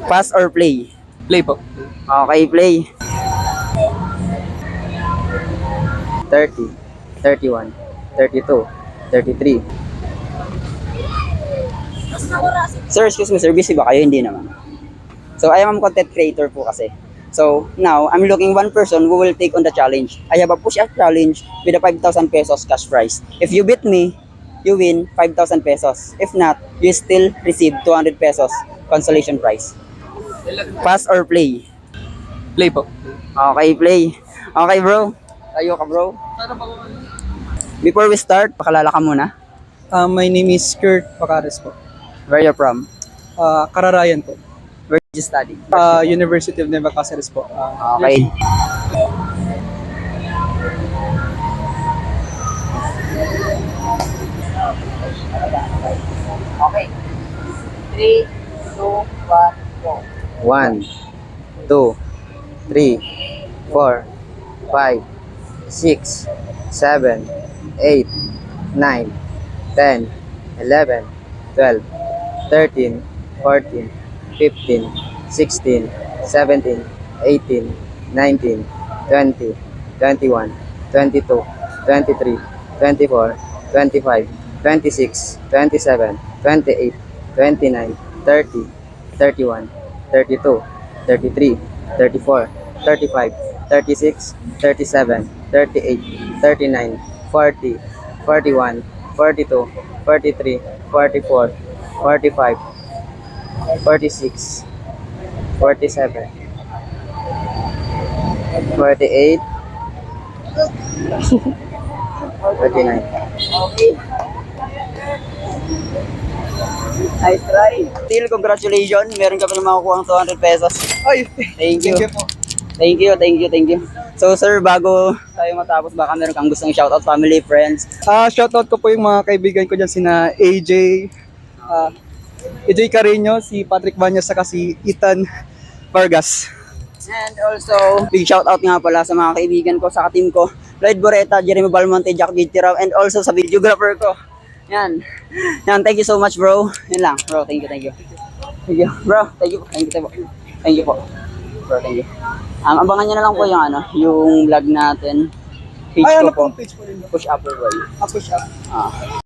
Pass or play? Play po. Okay, play. 30, 31, 32, 33. Sir, excuse me, sir, busy ba kayo? Hindi naman. So, I am a content creator po kasi. So, now, I'm looking one person who will take on the challenge. I have a push-up challenge with a 5,000 pesos cash prize. If you beat me, you win 5,000 pesos. If not, you still receive 200 pesos consolation prize. Pass or play? Play po. Okay, play. Okay, bro. Tayo ka, bro. Before we start, pakilala ka muna. My name is Kurt Pacares po. Where you from? Kararayan po. Where did you study? University of Nueva Cáceres po. Okay. Okay. 3, 2, 1, go. 1, 2, 3, 4, 5, 6, 7, 8, 9, 10, 11, 12, 13, 14, 15, 16, 17, 18, 19, 20, 21, 22, 23, 24, 25, 26, 27, 28, 29, 30, 31, 32, 33, 34, 35, 36, 37, 38, 39, 40, 41, 42, 43, 44, 45, 46, 47, 48, 49. Okay. Nice try. Still, congratulations. Meron ka pa naman makukuha ng 200 pesos. Ay, Thank you. po. Thank you, thank you, thank you. So sir, bago tayo matapos, baka meron kang gustong shoutout family, friends. Shoutout ko po yung mga kaibigan ko dyan, sina AJ, AJ Carreño, si Patrick Banyas, saka si Ethan Vargas. And also, big shoutout nga pala sa mga kaibigan ko, sa team ko, Lloyd Boreta, Jeremy Balmonte, Jack Gitirao, and also sa videographer ko. Yan. Yan, thank you so much, bro. Yan lang, bro. Thank you, thank you. Thank you, bro. Thank you po. Thank you po. Thank you po. Bro, thank you. Abangan nyo na lang po yung yung vlog natin. Page ko po. Page po rin. Push Upper Boy. Push up.